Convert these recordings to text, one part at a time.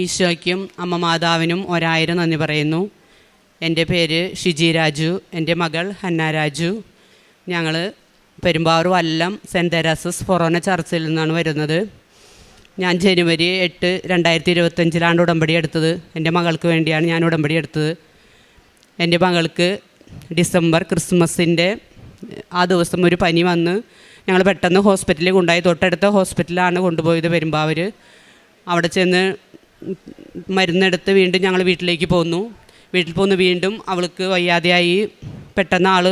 ഈശോയ്ക്കും അമ്മ മാതാവിനും 1000 നന്ദി പറയുന്നു. എൻ്റെ പേര് ഷിജി രാജു, എൻ്റെ മകൾ ഹന്ന രാജു. ഞങ്ങൾ പെരുമ്പാവൂർ വല്ലം സെൻറ്റ് തെരേസസ് ഫൊറോന ചർച്ചിൽ നിന്നാണ് വരുന്നത്. ഞാൻ ജനുവരി 8, 2025 ഉടമ്പടി എടുത്തത്. എൻ്റെ മകൾക്ക് വേണ്ടിയാണ് ഞാൻ ഉടമ്പടി എടുത്തത്. എൻ്റെ മകൾക്ക് ഡിസംബർ ക്രിസ്മസിൻ്റെ ആ ദിവസം ഒരു പനി വന്ന് ഞങ്ങൾ പെട്ടെന്ന് ഹോസ്പിറ്റലിൽ കൊണ്ടുപോയി. തൊട്ടടുത്ത ഹോസ്പിറ്റലാണ് കൊണ്ടുപോയത്, പെരുമ്പാവൂർ. അവിടെ ചെന്ന് മരുന്നെടുത്ത് വീണ്ടും ഞങ്ങൾ വീട്ടിലേക്ക് പോന്നു. വീട്ടിൽ പോന്ന് വീണ്ടും അവൾക്ക് വയ്യാതെയായി. പെട്ടെന്ന് ആൾ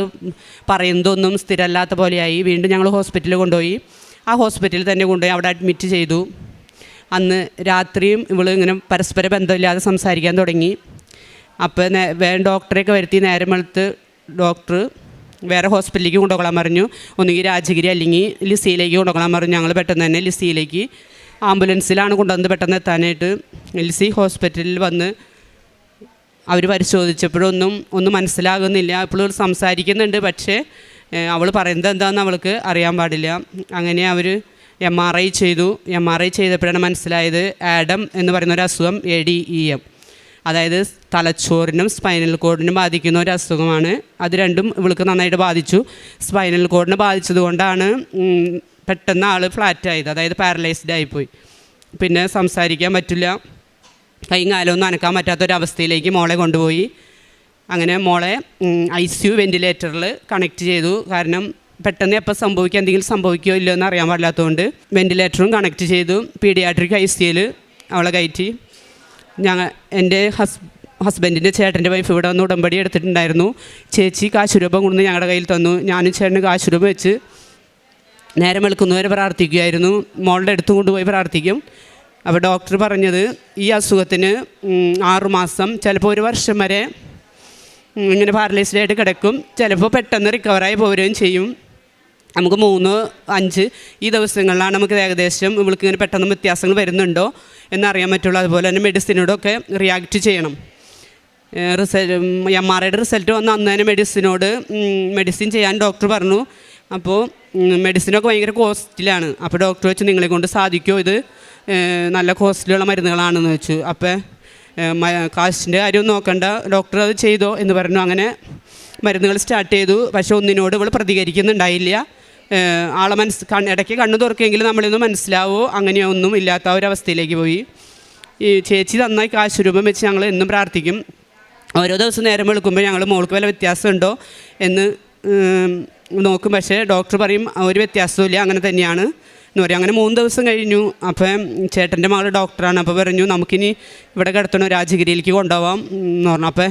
പറയുന്നതൊന്നും സ്ഥിരമല്ലാത്ത പോലെയായി. വീണ്ടും ഞങ്ങൾ ഹോസ്പിറ്റലിൽ കൊണ്ടുപോയി. ആ ഹോസ്പിറ്റലിൽ തന്നെ കൊണ്ടുപോയി അവിടെ അഡ്മിറ്റ് ചെയ്തു. അന്ന് രാത്രിയും ഇവൾ ഇങ്ങനെ പരസ്പര ബന്ധമില്ലാതെ സംസാരിക്കാൻ തുടങ്ങി. അപ്പോൾ ഡോക്ടറെയൊക്കെ വരുത്തി നേരം വെളുത്ത് ഡോക്ടർ വേറെ ഹോസ്പിറ്റലിലേക്ക് കൊണ്ടുപോകാൻ പറഞ്ഞു. ഒന്നുകിൽ രാജഗിരി അല്ലെങ്കിൽ ലിസിയിലേക്ക് കൊണ്ടുപോകാൻ പറഞ്ഞു. ഞങ്ങൾ പെട്ടെന്ന് തന്നെ ലിസിയിലേക്ക് ആംബുലൻസിലാണ് കൊണ്ടുവന്ന് പെട്ടെന്ന് എത്താനായിട്ട്. ലിസി ഹോസ്പിറ്റലിൽ വന്ന് അവർ പരിശോധിച്ചപ്പോഴൊന്നും മനസ്സിലാകുന്നില്ല. ഇപ്പോഴും സംസാരിക്കുന്നുണ്ട്, പക്ഷേ അവൾ പറയുന്നത് എന്താണെന്ന് അവൾക്ക് അറിയാൻ പാടില്ല. അങ്ങനെ അവർ MRI ചെയ്തു. MRI ചെയ്തപ്പോഴാണ് മനസ്സിലായത് ആഡം എന്ന് പറയുന്ന ഒരു അസുഖം, ADEM, അതായത് തലച്ചോറിനും സ്പൈനൽ കോഡിനും ബാധിക്കുന്ന ഒരു അസുഖമാണ്. അത് രണ്ടും ഇവൾക്ക് നന്നായിട്ട് ബാധിച്ചു. സ്പൈനൽ കോഡിനെ ബാധിച്ചത് കൊണ്ടാണ് പെട്ടെന്ന് ആൾ ഫ്ലാറ്റായത്, അതായത് പാരലൈസ്ഡ് ആയിപ്പോയി. പിന്നെ സംസാരിക്കാൻ പറ്റില്ല, കൈയും കാലമൊന്നും അനക്കാൻ പറ്റാത്തൊരവസ്ഥയിലേക്ക് മോളെ കൊണ്ടുപോയി. അങ്ങനെ മോളെ ICU വെൻറ്റിലേറ്ററിൽ കണക്ട് ചെയ്തു. കാരണം പെട്ടെന്ന് എപ്പോൾ എന്തെങ്കിലും സംഭവിക്കുകയോ ഇല്ലയോ എന്ന് അറിയാൻ പാടില്ലാത്തതുകൊണ്ട് വെൻറ്റിലേറ്ററും കണക്ട് ചെയ്തു. പീഡിയാട്രിക് ICUയിൽ അവളെ കയറ്റി. എൻ്റെ ഹസ്ബൻഡിൻ്റെ ചേട്ടൻ്റെ വൈഫ് ഇവിടെ വന്ന് ഉടമ്പടി എടുത്തിട്ടുണ്ടായിരുന്നു. ചേച്ചി കാശുരൂപം കൊണ്ടുവന്ന് ഞങ്ങളുടെ കയ്യിൽ തന്നു. ഞാനും ചേട്ടന് കാശുരൂപം വെച്ച് നേരം വെളുക്കുന്നവരെ പ്രാർത്ഥിക്കുമായിരുന്നു. മോളുടെ അടുത്തും കൊണ്ടുപോയി പ്രാർത്ഥിക്കും. അപ്പോൾ ഡോക്ടർ പറഞ്ഞത് ഈ അസുഖത്തിന് 6 മാസം, ചിലപ്പോൾ 1 വർഷം വരെ ഇങ്ങനെ പാരലൈസ്ഡ് ആയിട്ട് കിടക്കും. ചിലപ്പോൾ പെട്ടെന്ന് റിക്കവറായി പോരുകയും ചെയ്യും. നമുക്ക് 3, 5 ഈ ദിവസങ്ങളിലാണ് നമുക്ക് ഏകദേശം ഇവൾക്ക് ഇങ്ങനെ പെട്ടെന്ന് വ്യത്യാസങ്ങൾ വരുന്നുണ്ടോ എന്നറിയാൻ പറ്റുള്ളൂ. അതുപോലെ തന്നെ മെഡിസിനോടൊക്കെ റിയാക്റ്റ് ചെയ്യണം. MRIയുടെ റിസൾട്ട് വന്ന് അന്ന് തന്നെ മെഡിസിൻ ചെയ്യാൻ ഡോക്ടർ പറഞ്ഞു. അപ്പോൾ മെഡിസിനൊക്കെ ഭയങ്കര കോസ്റ്റ്ലിയാണ്. അപ്പോൾ ഡോക്ടർ വെച്ച് നിങ്ങളെ കൊണ്ട് സാധിക്കുമോ, ഇത് നല്ല കോസ്റ്റ്ലിയുള്ള മരുന്നുകളാണെന്ന് വെച്ചു. അപ്പോൾ കാശിൻ്റെ കാര്യം നോക്കണ്ട, ഡോക്ടർ അത് ചെയ്തോ എന്ന് പറഞ്ഞു. അങ്ങനെ മരുന്നുകൾ സ്റ്റാർട്ട് ചെയ്തു. പക്ഷേ ഒന്നിനോട് ഇവൾ പ്രതികരിക്കുന്നുണ്ടായില്ല. ആളെ ഇടയ്ക്ക് കണ്ണു തുറക്കെങ്കിലും നമ്മളിന്ന് മനസ്സിലാവോ, അങ്ങനെയൊന്നും ഇല്ലാത്ത ഒരവസ്ഥയിലേക്ക് പോയി. ഈ ചേച്ചി നന്നായി കാശുരൂപം വെച്ച് ഞങ്ങൾ എന്നും പ്രാർത്ഥിക്കും. ഓരോ ദിവസം നേരം വെളുക്കുമ്പോൾ ഞങ്ങൾ മോൾക്ക് വല്ല വ്യത്യാസമുണ്ടോ എന്ന് നോക്കും. പക്ഷേ ഡോക്ടർ പറയും ഒരു വ്യത്യാസമില്ല, അങ്ങനെ തന്നെയാണ് എന്ന് പറയും. അങ്ങനെ 3 ദിവസം കഴിഞ്ഞു. അപ്പം ചേട്ടൻ്റെ മകൾ ഡോക്ടറാണ്. അപ്പോൾ പറഞ്ഞു നമുക്കിനി ഇവിടെ കിടത്തണോ, രാജഗിരിയിലേക്ക് കൊണ്ടുപോകാം എന്ന് പറഞ്ഞു. അപ്പോൾ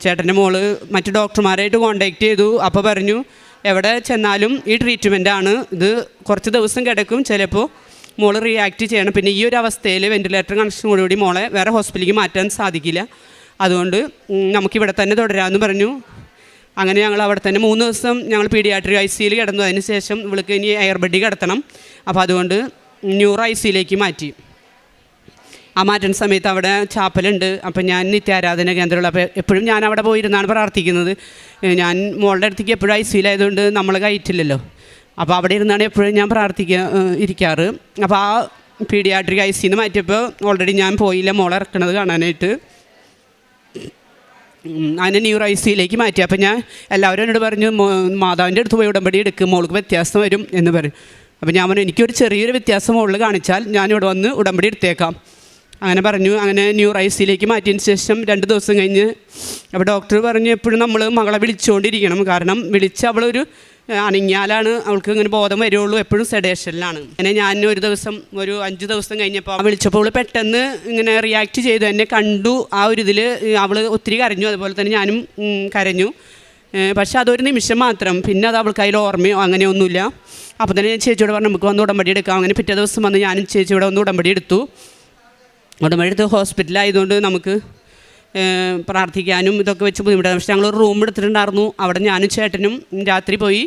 ചേട്ടൻ്റെ മോള് മറ്റ് ഡോക്ടർമാരായിട്ട് കോണ്ടാക്ട് ചെയ്തു. അപ്പോൾ പറഞ്ഞു എവിടെ ചെന്നാലും ഈ ട്രീറ്റ്മെൻറ്റാണ്, ഇത് കുറച്ച് ദിവസം കിടക്കും, ചിലപ്പോൾ മോള് റിയാക്ട് ചെയ്യണം. പിന്നെ ഈ ഒരു അവസ്ഥയിൽ വെൻറ്റിലേറ്റർ കണക്ഷനോടുകൂടി മോളെ വേറെ ഹോസ്പിറ്റലിലേക്ക് മാറ്റാൻ സാധിക്കില്ല, അതുകൊണ്ട് നമുക്കിവിടെ തന്നെ തുടരാമെന്ന് പറഞ്ഞു. അങ്ങനെ ഞങ്ങൾ അവിടെ തന്നെ 3 ദിവസം ഞങ്ങൾ പീഡിയാട്രിക് ICUയിൽ കിടന്നു. അതിന് ശേഷം ഇവൾക്ക് ഇനി എയർബെഡിൽ കിടത്തണം. അപ്പോൾ അതുകൊണ്ട് ന്യൂറോ ICUയിലേക്ക് മാറ്റി. ആ മാറ്റുന്ന സമയത്ത് അവിടെ ചാപ്പലുണ്ട്. അപ്പം ഞാൻ നിത്യാരാധന കേന്ദ്രമുള്ള, അപ്പോൾ എപ്പോഴും ഞാൻ അവിടെ പോയിരുന്നാണ് പ്രാർത്ഥിക്കുന്നത്. ഞാൻ മോളുടെ അടുത്തേക്ക് എപ്പോഴും ICUയിലായതുകൊണ്ട് നമ്മൾ കയറ്റില്ലല്ലോ. അപ്പോൾ അവിടെ ഇരുന്നാണ് എപ്പോഴും ഞാൻ ഇരിക്കാറ്. അപ്പോൾ ആ പീഡിയാട്രിക് ICUന്ന് മാറ്റിയപ്പോൾ ഓൾറെഡി ഞാൻ പോയില്ല മോളെ ഇറക്കണത് കാണാനായിട്ട്. അതിനെ ന്യൂറോ ICUയിലേക്ക് മാറ്റി. അപ്പോൾ ഞാൻ എല്ലാവരും എന്നോട് പറഞ്ഞു മാതാവിൻ്റെ അടുത്ത് പോയി ഉടമ്പടി എടുക്കും, മോൾക്ക് വ്യത്യാസം വരും എന്ന് പറയും. അപ്പോൾ ഞാൻ പറഞ്ഞു എനിക്കൊരു ചെറിയൊരു വ്യത്യാസം മോളിൽ കാണിച്ചാൽ ഞാനിവിടെ വന്ന് ഉടമ്പടി എടുത്തേക്കാം അങ്ങനെ പറഞ്ഞു. അങ്ങനെ ന്യൂറോ ICUയിലേക്ക് മാറ്റിയതിന് ശേഷം 2 ദിവസം കഴിഞ്ഞ് അപ്പോൾ ഡോക്ടർ പറഞ്ഞു എപ്പോഴും നമ്മൾ മകളെ വിളിച്ചുകൊണ്ടിരിക്കണം, കാരണം അവളൊരു അനങ്ങിയാലാണ് അവൾക്ക് ഇങ്ങനെ ബോധം വരുള്ളൂ, എപ്പോഴും സെഡേഷനിലാണ്. അങ്ങനെ ഞാൻ ഒരു 5 ദിവസം കഴിഞ്ഞപ്പോൾ വിളിച്ചപ്പോൾ അവൾ പെട്ടെന്ന് ഇങ്ങനെ റിയാക്ട് ചെയ്തു, എന്നെ കണ്ടു. ആ ഒരു ഇതിൽ അവൾ ഒത്തിരി കരഞ്ഞു, അതുപോലെ തന്നെ ഞാനും കരഞ്ഞു. പക്ഷേ അതൊരു നിമിഷം മാത്രം, പിന്നെ അത് അവൾക്ക് അതിൽ ഓർമ്മയോ അങ്ങനെയൊന്നുമില്ല. അപ്പോൾ തന്നെ ഞാൻ ചേച്ചിയോട് പറഞ്ഞു നമുക്ക് വന്ന് ഉടമ്പടി എടുക്കാം. അങ്ങനെ പിറ്റേ ദിവസം വന്ന് ഞാനും ചേച്ചിയോടെ വന്ന് ഉടമ്പടി എടുത്തു. ഉടമ്പടി എടുത്ത് ഹോസ്പിറ്റലായതുകൊണ്ട് നമുക്ക് പ്രാർത്ഥിക്കാനും ഇതൊക്കെ വെച്ച് ബുദ്ധിമുട്ടാണ്. പക്ഷേ ഞങ്ങളൊരു റൂം എടുത്തിട്ടുണ്ടായിരുന്നു. അവിടെ ഞാനും ചേട്ടനും രാത്രി പോയി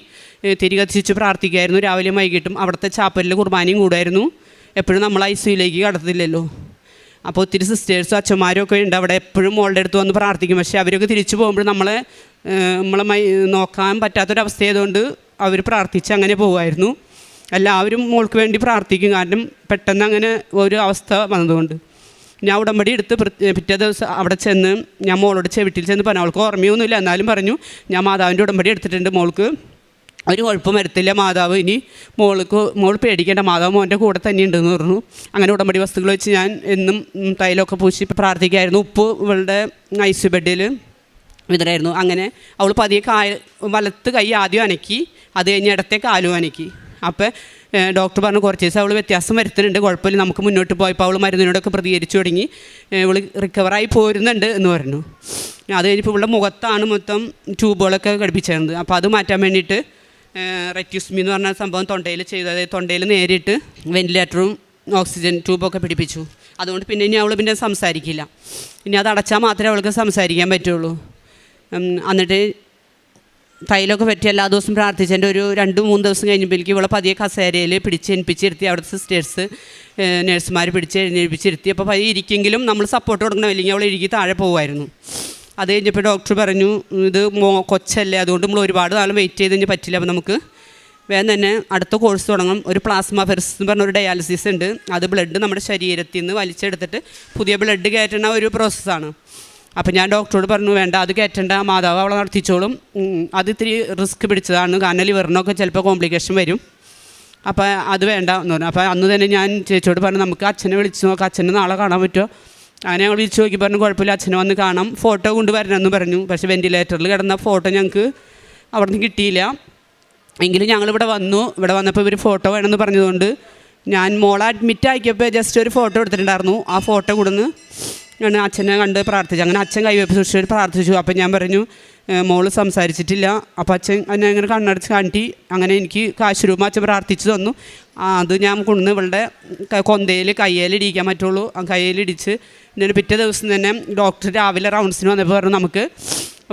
തിരികത്തിച്ച് പ്രാർത്ഥിക്കുമായിരുന്നു. രാവിലെയും വൈകിട്ടും അവിടുത്തെ ചാപ്പലിൽ കുർബാനയും കൂടുമായിരുന്നു. എപ്പോഴും നമ്മൾ ICUയിലേക്ക് കടത്തില്ലല്ലോ. അപ്പോൾ ഒത്തിരി സിസ്റ്റേഴ്സും അച്ഛന്മാരും ഒക്കെ ഉണ്ട് അവിടെ, എപ്പോഴും മോളുടെ അടുത്ത് വന്ന് പ്രാർത്ഥിക്കും. പക്ഷേ അവരൊക്കെ തിരിച്ചു പോകുമ്പോൾ നമ്മളെ നോക്കാൻ പറ്റാത്തൊരവസ്ഥയായതുകൊണ്ട് അവർ പ്രാർത്ഥിച്ച് അങ്ങനെ പോകുമായിരുന്നു. എല്ലാവരും മോൾക്ക് വേണ്ടി പ്രാർത്ഥിക്കും, കാരണം പെട്ടെന്ന് അങ്ങനെ ഒരു അവസ്ഥ വന്നതുകൊണ്ട്. ഞാൻ ഉടമ്പടി എടുത്ത് പിറ്റേ ദിവസം അവിടെ ചെന്ന് ഞാൻ മോളോട് വീട്ടിൽ ചെന്ന് പറഞ്ഞു. അവൾക്ക് ഓർമ്മയൊന്നുമില്ല, എന്നാലും പറഞ്ഞു ഞാൻ മാതാവിൻ്റെ ഉടമ്പടി എടുത്തിട്ടുണ്ട്, മോൾക്ക് ഒരു കുഴപ്പം വരത്തില്ല, മാതാവ് ഇനി മോൾ പേടിക്കേണ്ട, മാതാവ് മോൻ്റെ കൂടെ തന്നെ ഉണ്ടെന്ന് പറഞ്ഞു. അങ്ങനെ ഉടമ്പടി വസ്തുക്കൾ വെച്ച് ഞാൻ എന്നും തൈലമൊക്കെ പൂശി പ്രാർത്ഥിക്കായിരുന്നു. ഉപ്പ് ഇവളുടെ ഐസ് ബെഡിൽ വിതറായിരുന്നു. അങ്ങനെ അവൾ പതിയെ വലത്ത് കൈ ആദ്യം അനക്കി, അത് കഴിഞ്ഞ് ഇടത്തെ കാലും അനക്കി. അപ്പോൾ ഡോക്ടർ പറഞ്ഞു കുറച്ച് ദിവസം അവൾ വ്യത്യാസം വരുത്തുന്നുണ്ട്, കുഴപ്പമില്ല, നമുക്ക് മുന്നോട്ട് പോയപ്പോൾ അവൾ മരുന്നിനോടൊക്കെ പ്രതികരിച്ചു തുടങ്ങി, ഇവൾ റിക്കവറായി പോരുന്നുണ്ട് എന്ന് പറഞ്ഞു. അത് കഴിഞ്ഞപ്പോൾ ഇവളുടെ മുഖത്താണ് മൊത്തം ട്യൂബുകളൊക്കെ ഘടിപ്പിച്ചിരുന്നത്. അപ്പോൾ അത് മാറ്റാൻ വേണ്ടിയിട്ട് റെറ്റ്യൂസ്മി എന്ന് പറഞ്ഞ സംഭവം തൊണ്ടയിൽ ചെയ്തു. അതായത് തൊണ്ടയിൽ നേരിട്ട് വെൻറ്റിലേറ്ററും ഓക്സിജൻ ട്യൂബൊക്കെ പിടിപ്പിച്ചു. അതുകൊണ്ട് പിന്നെ ഇനി അവൾ പിന്നെ സംസാരിക്കില്ല. ഇനി അത് അടച്ചാൽ മാത്രമേ അവൾക്ക് സംസാരിക്കാൻ പറ്റുള്ളൂ. എന്നിട്ട് തൈലമൊക്കെ പറ്റി എല്ലാ ദിവസവും പ്രാർത്ഥിച്ചതിൻ്റെ ഒരു 2-3 ദിവസം കഴിഞ്ഞപ്പോഴേക്കും ഇവളെ പതിയെ കസേരയിൽ എഴുപ്പിച്ചിരുത്തി. അവിടുത്തെ സിസ്റ്റേഴ്സ് നഴ്സുമാർ എഴുന്നേൽപ്പിച്ചിരുത്തി. അപ്പോൾ പതിയെ ഇരിക്കെങ്കിലും നമ്മൾ സപ്പോർട്ട് കൊടുക്കണം, അല്ലെങ്കിൽ അവൾ ഇഴുകി താഴെ പോകുമായിരുന്നു. അത് കഴിഞ്ഞപ്പോൾ ഡോക്ടർ പറഞ്ഞു ഇത് കൊച്ചല്ലേ, അതുകൊണ്ട് നമ്മൾ ഒരുപാട് നാളും വെയിറ്റ് ചെയ്ത് കഴിഞ്ഞാൽ പറ്റില്ല, അപ്പോൾ നമുക്ക് വേഗം തന്നെ അടുത്ത കോഴ്സ് തുടങ്ങും. ഒരു പ്ലാസ്മ ഫെറിസ് എന്ന് പറഞ്ഞൊരു ഡയാലിസിസ് ഉണ്ട്. അത് ബ്ലഡ് നമ്മുടെ ശരീരത്തിൽ നിന്ന് വലിച്ചെടുത്തിട്ട് പുതിയ ബ്ലഡ് കയറ്റുന്ന ഒരു പ്രോസസ്സാണ്. അപ്പോൾ ഞാൻ ഡോക്ടറോട് പറഞ്ഞു വേണ്ട, അത് കയറ്റേണ്ട, മാതാവ് അവളെ നടത്തിച്ചോളും, അത് ഇത്തിരി റിസ്ക് പിടിച്ചതാണ്, കാരണം ലിവറിനൊക്കെ ചിലപ്പോൾ കോംപ്ലിക്കേഷൻ വരും, അപ്പോൾ അത് വേണ്ട എന്ന് പറഞ്ഞു. അപ്പോൾ അന്ന് തന്നെ ഞാൻ ചേച്ചിയോട് പറഞ്ഞു നമുക്ക് അച്ഛനെ വിളിച്ച് നോക്കാം, അച്ഛനെ നാളെ കാണാൻ പറ്റുമോ. അങ്ങനെ ഞങ്ങൾ വിളിച്ച് നോക്കി, പറഞ്ഞു കുഴപ്പമില്ല, അച്ഛനെ വന്ന് കാണാം, ഫോട്ടോ കൊണ്ടുവരണമെന്ന് പറഞ്ഞു. പക്ഷേ വെൻറ്റിലേറ്ററിൽ കിടന്ന ഫോട്ടോ ഞങ്ങൾക്ക് അവിടെ നിന്ന് കിട്ടിയില്ല. എങ്കിലും ഞങ്ങളിവിടെ വന്നു. ഇവിടെ വന്നപ്പോൾ ഇവർ ഫോട്ടോ വേണമെന്ന് പറഞ്ഞതുകൊണ്ട് ഞാൻ മോളെ അഡ്മിറ്റ് ആക്കിയപ്പോൾ ജസ്റ്റ് ഒരു ഫോട്ടോ എടുത്തിട്ടുണ്ടായിരുന്നു. ആ ഫോട്ടോ കൊടുന്ന് ഞാൻ അച്ഛനെ കണ്ട് പ്രാർത്ഥിച്ചു. അങ്ങനെ അച്ഛൻ കൈവയ്പ്പ് സൂക്ഷിച്ചിട്ട് പ്രാർത്ഥിച്ചു. അപ്പോൾ ഞാൻ പറഞ്ഞു മോള് സംസാരിച്ചിട്ടില്ല. അപ്പോൾ അച്ഛൻ എന്നെ അങ്ങനെ കണ്ണടച്ച് കാട്ടി അങ്ങനെ എനിക്ക് കാശുരൂപം അച്ഛൻ പ്രാർത്ഥിച്ചു തന്നു. അത് ഞാൻ കൊണ്ടുവന്ന് ഇവളുടെ കൊന്തയിൽ കയ്യിലിടിക്കാൻ പറ്റുള്ളൂ. ആ കയ്യിലിടിച്ച് ഞാൻ പിറ്റേ ദിവസം തന്നെ ഡോക്ടർ രാവിലെ റൗണ്ട്സിന് വന്നപ്പോൾ പറഞ്ഞു നമുക്ക്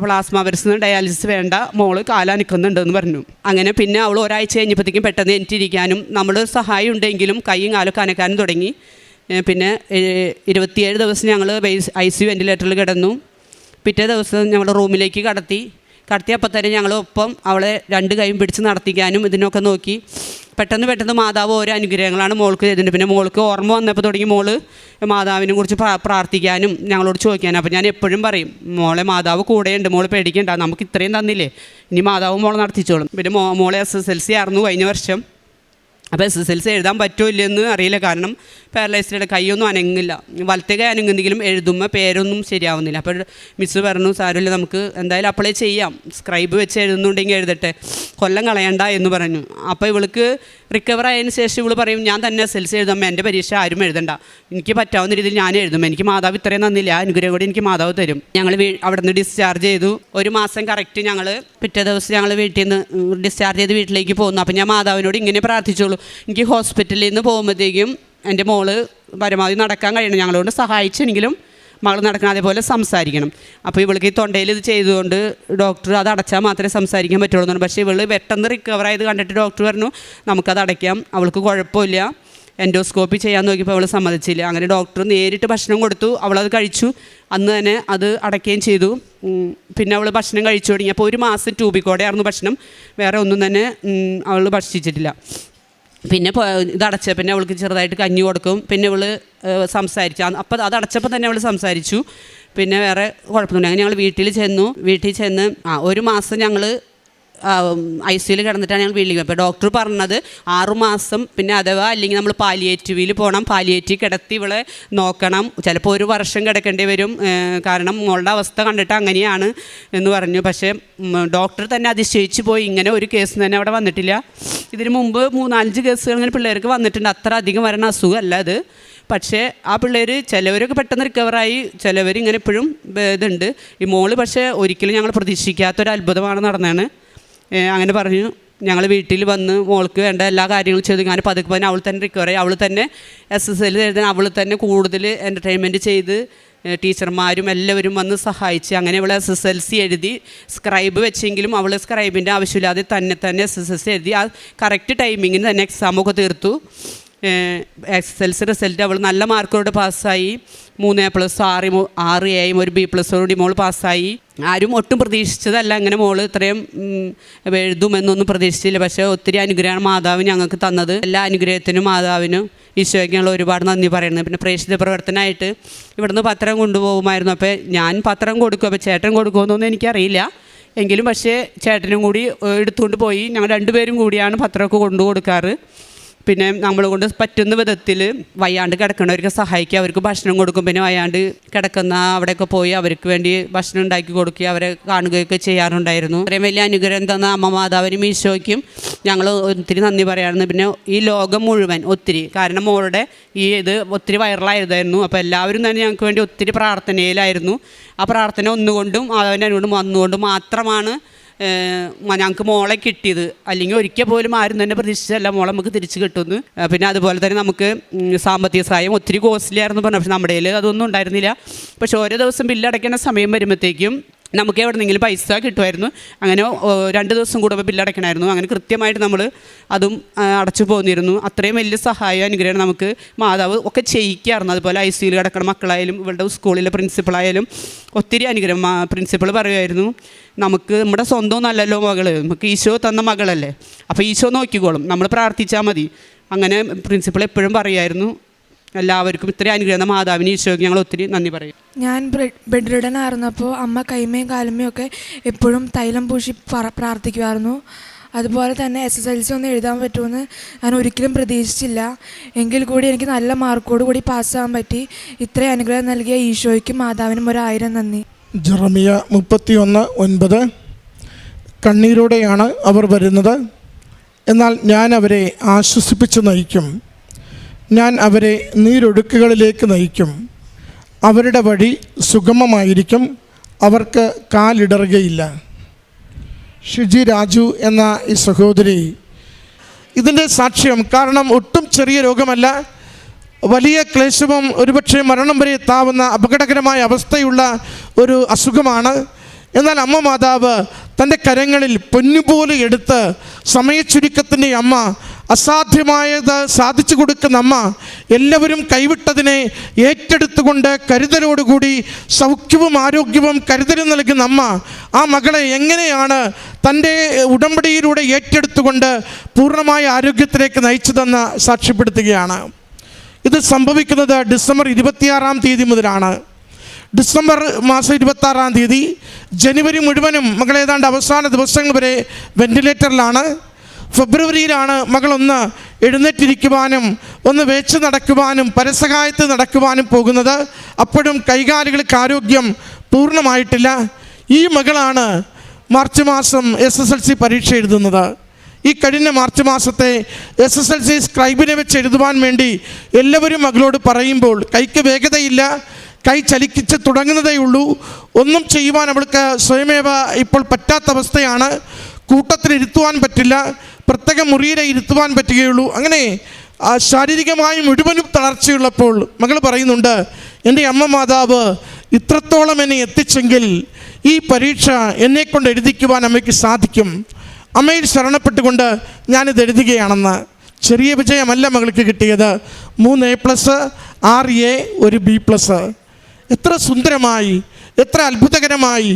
പ്ലാസ്മ ഫെറിസ് ഡയാലിസിസ് വേണ്ട, മോള് കാലനക്കുന്നുണ്ടെന്ന് പറഞ്ഞു. അങ്ങനെ പിന്നെ അവൾ ഒരാഴ്ച കഴിഞ്ഞപ്പോഴത്തേക്കും പെട്ടെന്ന് എനിറ്റിരിക്കാനും നമ്മൾ സഹായം ഉണ്ടെങ്കിലും കൈയും കാലൊക്കെ അനക്കാനും തുടങ്ങി. പിന്നെ 27 ദിവസം ഞങ്ങൾ ICU വെൻറ്റിലേറ്ററിൽ കിടന്നു. പിറ്റേ ദിവസം ഞങ്ങൾ റൂമിലേക്ക് കടത്തിയപ്പോൾ തന്നെ ഞങ്ങൾ ഒപ്പം അവളെ 2 കൈയും പിടിച്ച് നടത്തിക്കാനും ഇതിനൊക്കെ നോക്കി. പെട്ടെന്ന് മാതാവ് ഓരോ അനുഗ്രഹങ്ങളാണ് മോൾക്ക് ചെയ്തിട്ടുണ്ട്. പിന്നെ മോൾക്ക് ഓർമ്മ വന്നപ്പോൾ തുടങ്ങി മോള് മാതാവിനെ കുറിച്ച് പ്രാർത്ഥിക്കാനും ഞങ്ങളോട് ചോദിക്കാനും. അപ്പോൾ ഞാൻ എപ്പോഴും പറയും മോളെ മാതാവ് കൂടെയുണ്ട്, മോള് പേടിക്കണ്ട, നമുക്ക് ഇത്രയും തന്നില്ലേ, ഇനി മാതാവ് മോളെ നടത്തിച്ചോളും. പിന്നെ മോളെ SSLC ആയിരുന്നു കഴിഞ്ഞ വർഷം. അപ്പോൾ SSLC എഴുതാൻ പറ്റുമോ ഇല്ലെന്ന് അറിയില്ല, കാരണം പാരലൈസ്ഡ് കൈയൊന്നും അനങ്ങില്ല, വലത്തെ കൈ അനങ്ങുന്നെങ്കിലും എഴുതുമ്പോൾ പേരൊന്നും ശരിയാവുന്നില്ല. അപ്പോൾ മിസ്സ് പറഞ്ഞു സാരമില്ല, നമുക്ക് എന്തായാലും അപ്ലൈ ചെയ്യാം, സ്ക്രൈബ് വെച്ച് എഴുതുന്നുണ്ടെങ്കിൽ എഴുതട്ടെ, കൊല്ലം കളയണ്ട എന്ന് പറഞ്ഞു. അപ്പോൾ ഇവൾക്ക് റിക്കവർ ആയതിനു ശേഷം ഇവൾ പറയും ഞാൻ തന്നെ SSLC എഴുതുമ്പോൾ എൻ്റെ പരീക്ഷ ആരും എഴുതണ്ട, എനിക്ക് പറ്റാവുന്ന രീതിയിൽ ഞാൻ എഴുതും, എനിക്ക് മാതാവ് ഇത്രയും തന്നില്ല, അനുഗ്രഹം കൂടി എനിക്ക് മാതാവ് തരും. ഞങ്ങൾ അവിടെ നിന്ന് ഡിസ്ചാർജ് ചെയ്തു. 1 മാസം കറക്റ്റ് ഞങ്ങൾ പിറ്റേ ദിവസം ഞങ്ങൾ വീട്ടിൽ നിന്ന് ഡിസ്ചാർജ് ചെയ്ത് വീട്ടിലേക്ക് പോകുന്നു. അപ്പോൾ ഞാൻ മാതാവിനോട് ഇങ്ങനെ പ്രാർത്ഥിച്ചോളൂ, എനിക്ക് ഹോസ്പിറ്റലിൽ നിന്ന് പോകുമ്പോഴത്തേക്കും എൻ്റെ മോള് പരമാവധി നടക്കാൻ കഴിയണം, ഞങ്ങളോട് സഹായിച്ചെങ്കിലും മകൾ നടക്കണം, അതേപോലെ സംസാരിക്കണം. അപ്പോൾ ഇവൾക്ക് ഈ തൊണ്ടയിൽ ഇത് ചെയ്തുകൊണ്ട് ഡോക്ടർ അത് അടച്ചാൽ മാത്രമേ സംസാരിക്കാൻ പറ്റുള്ളൂ എന്ന് പറഞ്ഞു. പക്ഷേ ഇവൾ പെട്ടെന്ന് റിക്കവർ ആയത് കണ്ടിട്ട് ഡോക്ടർ പറഞ്ഞു നമുക്കത് അടയ്ക്കാം, അവൾക്ക് കുഴപ്പമില്ല. എൻഡോസ്കോപ്പി ചെയ്യാൻ നോക്കിയപ്പോൾ അവൾ സമ്മതിച്ചില്ല. അങ്ങനെ ഡോക്ടർ നേരിട്ട് ഭക്ഷണം കൊടുത്തു, അവളത് കഴിച്ചു, അന്ന് തന്നെ അത് അടയ്ക്കുകയും ചെയ്തു. പിന്നെ അവൾ ഭക്ഷണം കഴിച്ചു തുടങ്ങി. അപ്പോൾ 1 മാസം ട്യൂബിക്കോടെയായിരുന്നു ഭക്ഷണം, വേറെ ഒന്നും തന്നെ അവൾ ഭക്ഷിച്ചിട്ടില്ല. പിന്നെ ഇത് അടച്ച പിന്നെ അവൾക്ക് ചെറുതായിട്ട് കഞ്ഞി കൊടുക്കും. പിന്നെ അവൾ സംസാരിച്ചു. അപ്പോൾ അത് അടച്ചപ്പോൾ തന്നെ അവൾ സംസാരിച്ചു. പിന്നെ വേറെ കുഴപ്പമൊന്നുമില്ല. അങ്ങനെ ഞങ്ങൾ വീട്ടിൽ ചെന്ന് 1 മാസം ഞങ്ങൾ ICUയിൽ കിടന്നിട്ടാണ് ഞങ്ങൾ വീട്ടിലേക്ക്. അപ്പോൾ ഡോക്ടർ പറഞ്ഞത് 6 മാസം, പിന്നെ അഥവാ അല്ലെങ്കിൽ നമ്മൾ പാലിയേറ്റീവിൽ പോകണം, പാലിയേറ്റീവ് കിടത്തി ഇവളെ നോക്കണം, ചിലപ്പോൾ 1 വർഷം കിടക്കേണ്ടി വരും, കാരണം മോളുടെ അവസ്ഥ കണ്ടിട്ട് അങ്ങനെയാണ് എന്ന് പറഞ്ഞു. പക്ഷേ ഡോക്ടർ തന്നെ അതിശയിച്ച് പോയി, ഇങ്ങനെ ഒരു കേസ് തന്നെ അവിടെ വന്നിട്ടില്ല. ഇതിന് മുമ്പ് 3-5 കേസുകൾ അങ്ങനെ പിള്ളേർക്ക് വന്നിട്ടുണ്ട്, അത്ര അധികം വരണ അസുഖമല്ല അത്. പക്ഷേ ആ പിള്ളേർ ചിലവരൊക്കെ പെട്ടെന്ന് റിക്കവറായി, ചിലവരിങ്ങനെ ഇപ്പോഴും ഇതുണ്ട്. ഈ മോള് പക്ഷേ ഒരിക്കലും ഞങ്ങൾ പ്രതീക്ഷിക്കാത്തൊരു അത്ഭുതമാണ് നടന്നതാണ്. അങ്ങനെ പറഞ്ഞു. ഞങ്ങൾ വീട്ടിൽ വന്ന് മോൾക്ക് വേണ്ട എല്ലാ കാര്യങ്ങളും ചെയ്തു. ഞാൻ പതുക്കെ അവൾ തന്നെ റിക്കവറായി, അവൾ തന്നെ SSLC എഴുതാൻ അവൾ തന്നെ കൂടുതൽ എൻ്റർടൈൻമെൻറ്റ് ചെയ്ത് ടീച്ചർമാരും എല്ലാവരും വന്ന് സഹായിച്ച് അങ്ങനെ അവൾ SSLC എഴുതി. സ്ക്രൈബ് വെച്ചെങ്കിലും അവൾ സ്ക്രൈബിൻ്റെ ആവശ്യമില്ലാതെ തന്നെ SSLC എഴുതി. ആ കറക്റ്റ് ടൈമിങ്ങിന് തന്നെ എക്സാമൊക്കെ തീർത്തു. SSLC റിസൾട്ട് അവൾ നല്ല മാർക്കോടെ പാസ്സായി. 3A+, 6 Aയും ഒരു B+ഓടി മോൾ പാസ്സായി. ആരും ഒട്ടും പ്രതീക്ഷിച്ചതല്ല അങ്ങനെ മോൾ ഇത്രയും എഴുതുമെന്നൊന്നും പ്രതീക്ഷിച്ചില്ല. പക്ഷേ ഒത്തിരി അനുഗ്രഹമാണ് മാതാവ് ഞങ്ങൾക്ക് തന്നത്. എല്ലാ അനുഗ്രഹത്തിനും മാതാവിനും ഈശോയ്ക്ക് ഞങ്ങൾ ഒരുപാട് നന്ദി പറയുന്നത്. പിന്നെ പ്രേക്ഷിത പ്രവർത്തനമായിട്ട് ഇവിടുന്ന് പത്രം കൊണ്ടുപോകുമായിരുന്നു. അപ്പോൾ ഞാൻ പത്രം കൊടുക്കും, അപ്പോൾ ചേട്ടൻ കൊടുക്കുമെന്നൊന്നും എനിക്കറിയില്ല. എങ്കിലും പക്ഷേ ചേട്ടനും കൂടി എടുത്തുകൊണ്ട് പോയി. ഞങ്ങൾ 2 പേരും കൂടിയാണ് പത്രമൊക്കെ കൊണ്ടു കൊടുക്കാറ്. പിന്നെ നമ്മൾ കൊണ്ട് പറ്റുന്ന വിധത്തിൽ വയ്യാണ്ട് കിടക്കുന്നവർക്ക് സഹായിക്കുക, അവർക്ക് ഭക്ഷണം കൊടുക്കും. പിന്നെ വയ്യാണ്ട് കിടക്കുന്ന അവിടെയൊക്കെ പോയി അവർക്ക് വേണ്ടി ഭക്ഷണം ഉണ്ടാക്കി കൊടുക്കുക, അവരെ കാണുകയൊക്കെ ചെയ്യാറുണ്ടായിരുന്നു. അത്രയും വലിയ അനുഗ്രഹം തന്ന അമ്മ മാതാവിനും ഈശോയ്ക്കും ഞങ്ങൾ ഒത്തിരി നന്ദി പറയാറുണ്ട്. പിന്നെ ഈ ലോകം മുഴുവൻ ഒത്തിരി, കാരണം മോളുടെ ഇത് ഒത്തിരി വൈറലായതായിരുന്നു. അപ്പോൾ എല്ലാവരും തന്നെ ഞങ്ങൾക്ക് വേണ്ടി ഒത്തിരി പ്രാർത്ഥനയിലായിരുന്നു. ആ പ്രാർത്ഥന ഒന്നുകൊണ്ടും മാതാവിൻ്റെ അനുകൊണ്ടും വന്നുകൊണ്ടും മാത്രമാണ് ഞങ്ങൾക്ക് മോളെ കിട്ടിയത്. അല്ലെങ്കിൽ ഒരിക്കൽ പോലും ആരും തന്നെ പ്രതീക്ഷിച്ചല്ല മോളെ നമുക്ക് തിരിച്ച് കിട്ടുമെന്ന്. പിന്നെ അതുപോലെ തന്നെ നമുക്ക് സാമ്പത്തിക സഹായം ഒത്തിരി കോസ്റ്റ്ലി ആയിരുന്നു പറഞ്ഞു. പക്ഷെ നമ്മുടെ കയ്യിൽ അതൊന്നും ഉണ്ടായിരുന്നില്ല. പക്ഷെ ഓരോ ദിവസം ബില്ലടയ്ക്കുന്ന സമയം വരുമ്പോഴത്തേക്കും നമുക്ക് എവിടെ നിന്നെങ്കിലും പൈസ കിട്ടുമായിരുന്നു. അങ്ങനെ 2 ദിവസം കൂടുമ്പോൾ ബില്ലടയ്ക്കണമായിരുന്നു. അങ്ങനെ കൃത്യമായിട്ട് നമ്മൾ അതും അടച്ചു പോന്നിരുന്നു. അത്രയും വലിയ സഹായം അനുഗ്രഹം നമുക്ക് മാതാവ് ഒക്കെ ചെയ്യിക്കാറുണ്ട്. അതുപോലെ ICUയിൽ കിടക്കുന്ന മക്കളായാലും ഇവളുടെ സ്കൂളിലെ പ്രിൻസിപ്പളായാലും ഒത്തിരി അനുഗ്രഹം. പ്രിൻസിപ്പൾ പറയുമായിരുന്നു, നമുക്ക് നമ്മുടെ സ്വന്തം നല്ലല്ലോ മകൾ, നമുക്ക് ഈശോ തന്ന മകളല്ലേ, അപ്പോൾ ഈശോ നോക്കിക്കോളും, നമ്മൾ പ്രാർത്ഥിച്ചാൽ മതി. അങ്ങനെ പ്രിൻസിപ്പൾ എപ്പോഴും പറയുമായിരുന്നു. എല്ലാവർക്കും ഇത്രയും അനുഗ്രഹം മാതാവിന് ഈശോയ്ക്ക് ഞങ്ങൾ ഒത്തിരി നന്ദി പറയും. ഞാൻ ബെഡ് റിഡൻ ആയിരുന്നപ്പോൾ അമ്മ കൈമയും കാലുമയും ഒക്കെ എപ്പോഴും തൈലം പൂശി പ്രാർത്ഥിക്കുമായിരുന്നു. അതുപോലെ തന്നെ SSLC ഒന്നും എഴുതാൻ പറ്റുമെന്ന് ഞാൻ ഒരിക്കലും പ്രതീക്ഷിച്ചില്ല. എങ്കിൽ കൂടി എനിക്ക് നല്ല മാർക്കോട് കൂടി പാസ്സാകാൻ പറ്റി. ഇത്രയും അനുഗ്രഹം നൽകിയ ഈശോയ്ക്കും മാതാവിനും 1000 നന്ദി. ജെറമിയ 31:9 കണ്ണീരോടെയാണ് അവർ വരുന്നത്, എന്നാൽ ഞാൻ അവരെ ആശ്വസിപ്പിച്ച് നയിക്കും. ഞാൻ അവരെ നീരൊഴുക്കുകളിലേക്ക് നയിക്കും. അവരുടെ വഴി സുഗമമായിരിക്കും, അവർക്ക് കാലിടറുകയില്ല. ഷിജി രാജു എന്ന ഈ സഹോദരി ഇതിൻ്റെ സാക്ഷ്യം. കാരണം ഒട്ടും ചെറിയ രോഗമല്ല, വലിയ ക്ലേശവും ഒരുപക്ഷെ മരണം വരെ എത്താവുന്ന അപകടകരമായ അവസ്ഥയുള്ള ഒരു അസുഖമാണ്. എന്നാൽ അമ്മ മാതാവ് തൻ്റെ കരങ്ങളിൽ പൊന്നുപോലെ എടുത്ത് സമയച്ചുരുക്കത്തിൻ്റെ അമ്മ, അസാധ്യമായത് സാധിച്ചു കൊടുക്കുന്ന അമ്മ, എല്ലാവരും കൈവിട്ടതിനെ ഏറ്റെടുത്തുകൊണ്ട് കരുതലോടുകൂടി സൗഖ്യവും ആരോഗ്യവും കരുതലും നൽകുന്ന അമ്മ ആ മകളെ എങ്ങനെയാണ് തൻ്റെ ഉടമ്പടിയിലൂടെ ഏറ്റെടുത്തുകൊണ്ട് പൂർണ്ണമായ ആരോഗ്യത്തിലേക്ക് നയിച്ചതെന്ന് സാക്ഷ്യപ്പെടുത്തുകയാണ്. ഇത് സംഭവിക്കുന്നത് ഡിസംബർ 26-ാം തീയതി മുതലാണ്. ഡിസംബർ മാസം 26-ാം തീയതി ജനുവരി മുഴുവനും മകൾ ഏതാണ്ട് അവസാന ദിവസങ്ങൾ വരെ വെന്റിലേറ്ററിലാണ്. ഫെബ്രുവരിയിലാണ് മകളൊന്ന് എഴുന്നേറ്റിരിക്കുവാനും ഒന്ന് വെച്ച് നടക്കുവാനും പരസഹായത്തിൽ നടക്കുവാനും പോകുന്നത്. അപ്പോഴും കൈകാലുകൾക്ക് ആരോഗ്യം പൂർണ്ണമായിട്ടില്ല. ഈ മകളാണ് മാർച്ച് മാസം SSLC പരീക്ഷ എഴുതുന്നത്. ഈ കഴിഞ്ഞ മാർച്ച് മാസത്തെ SSLC സ്ക്രൈബിനെ വെച്ച് എഴുതുവാൻ വേണ്ടി എല്ലാവരും മകളോട് പറയുമ്പോൾ കൈക്ക് വേഗതയില്ല, കൈ ചലിക്കിച്ച് തുടങ്ങുന്നതേ ഉള്ളൂ, ഒന്നും ചെയ്യുവാൻ അവൾക്ക് സ്വയമേവ ഇപ്പോൾ പറ്റാത്ത അവസ്ഥയാണ്. കൂട്ടത്തിലിരുത്തുവാൻ പറ്റില്ല, പ്രത്യേക മുറിയിലെ ഇരുത്തുവാൻ പറ്റുകയുള്ളൂ. അങ്ങനെ ശാരീരികമായി മുഴുവനും തളർച്ചയുള്ളപ്പോൾ മകൾ പറയുന്നുണ്ട്, എൻ്റെ അമ്മ മാതാവ് ഇത്രത്തോളം എന്നെ എത്തിച്ചെങ്കിൽ ഈ പരീക്ഷ എന്നെക്കൊണ്ട് എഴുതിക്കുവാൻ അമ്മയ്ക്ക് സാധിക്കും. അമ്മയിൽ ശരണപ്പെട്ടുകൊണ്ട് ഞാനിത് എഴുതുകയാണെന്ന്. ചെറിയ വിജയമല്ല മകൾക്ക് കിട്ടിയത്. 3A+, 6A, ഒരു B+. എത്ര സുന്ദരമായി, എത്ര അത്ഭുതകരമായി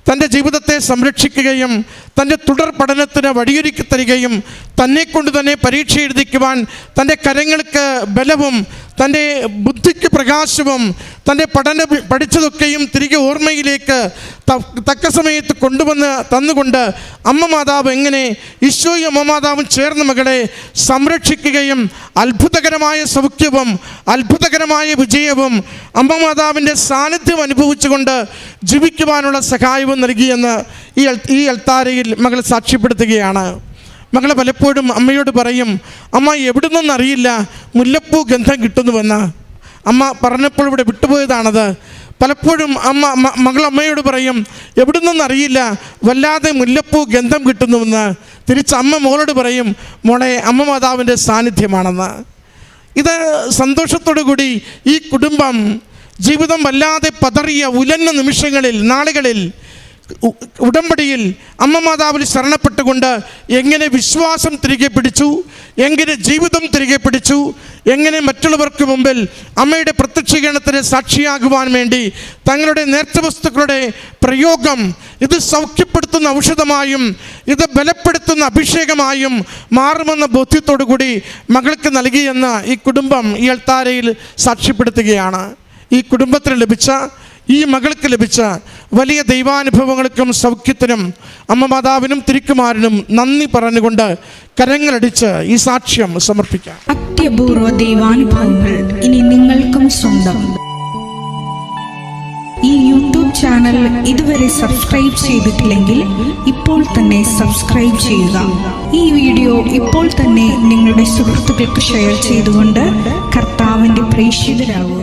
തൻ്റെ ജീവിതത്തെ സംരക്ഷിക്കുകയും തൻ്റെ തുടർ പഠനത്തിന് വഴിയൊരുക്കി തരികയും തന്നെക്കൊണ്ട് തന്നെ പരീക്ഷ എഴുതിക്കുവാൻ തൻ്റെ കരങ്ങൾക്ക് ബലവും തൻ്റെ ബുദ്ധിക്ക് പ്രകാശവും തൻ്റെ പഠിച്ചതൊക്കെയും തിരികെ ഓർമ്മയിലേക്ക് തക്ക സമയത്ത് കൊണ്ടുവന്ന് തന്നുകൊണ്ട് അമ്മ മാതാവ് എങ്ങനെ ഈശോയും അമ്മ മാതാവും ചേർന്ന മകളെ സംരക്ഷിക്കുകയും അത്ഭുതകരമായ സൗഖ്യവും അത്ഭുതകരമായ വിജയവും അമ്മ മാതാവിൻ്റെ സാന്നിധ്യം അനുഭവിച്ചുകൊണ്ട് ജീവിക്കുവാനുള്ള സഹായവും നൽകിയെന്ന് ഈ അൾത്താരയിൽ മകൾ സാക്ഷ്യപ്പെടുത്തുകയാണ്. മകൾ പലപ്പോഴും അമ്മയോട് പറയും, അമ്മ എവിടെ നിന്നറിയില്ല മുല്ലപ്പൂ ഗന്ധം കിട്ടുന്നുവെന്ന്. അമ്മ പറഞ്ഞപ്പോൾ ഇവിടെ വിട്ടുപോയതാണത്. പലപ്പോഴും മകൾ അമ്മയോട് പറയും, എവിടെ നിന്നറിയില്ല വല്ലാതെ മുല്ലപ്പൂ ഗന്ധം കിട്ടുന്നുവെന്ന്. തിരിച്ച് അമ്മ മോളോട് പറയും, മോളെ അമ്മ മാതാവിൻ്റെ സാന്നിധ്യമാണെന്ന്. ഇത് സന്തോഷത്തോടു കൂടി ഈ കുടുംബം ജീവിതം വല്ലാതെ പതറിയ ഉലഞ്ഞ നിമിഷങ്ങളിൽ നാളുകളിൽ ഉടമ്പടിയിൽ അമ്മ മാതാവിൽ ശരണപ്പെട്ടുകൊണ്ട് എങ്ങനെ വിശ്വാസം തിരികെ പിടിച്ചു, എങ്ങനെ ജീവിതം തിരികെ പിടിച്ചു, എങ്ങനെ മറ്റുള്ളവർക്ക് മുമ്പിൽ അമ്മയുടെ പ്രത്യക്ഷീകരണത്തിന് സാക്ഷിയാകുവാൻ വേണ്ടി തങ്ങളുടെ നേർച്ച വസ്തുക്കളുടെ പ്രയോഗം ഇത് സൗഖ്യപ്പെടുത്തുന്ന ഔഷധമായും ഇത് ബലപ്പെടുത്തുന്ന അഭിഷേകമായും മാറുമെന്ന ബോധ്യത്തോടു കൂടി മകൾക്ക് നൽകിയെന്ന് ഈ കുടുംബം ഈ അൾത്താരയിൽ സാക്ഷ്യപ്പെടുത്തുകയാണ്. ഈ കുടുംബത്തിന് ലഭിച്ച, ഈ മകൾക്ക് ലഭിച്ച വലിയ ദൈവാനുഭവങ്ങൾക്കും സൗഖ്യത്തിനും അമ്മ മാതാവിനും തിരുക്കുമാരനും നന്ദി പറഞ്ഞുകൊണ്ട് കരങ്ങളടിച്ച് ഈ സാക്ഷ്യം സമർപ്പിക്കാം. അത്യപൂർവ ദൈവാനുഭവങ്ങൾ ഇനി നിങ്ങൾക്കും സ്വന്തം. ഈ യൂട്യൂബ് ചാനൽ ഇതുവരെ സബ്സ്ക്രൈബ് ചെയ്തിട്ടില്ലെങ്കിൽ ഇപ്പോൾ തന്നെ സബ്സ്ക്രൈബ് ചെയ്യുക. ഈ വീഡിയോ ഇപ്പോൾ തന്നെ നിങ്ങളുടെ സുഹൃത്തുക്കൾക്ക് ഷെയർ ചെയ്തുകൊണ്ട് കർത്താവിൻ്റെ പ്രേക്ഷിതരാകുക.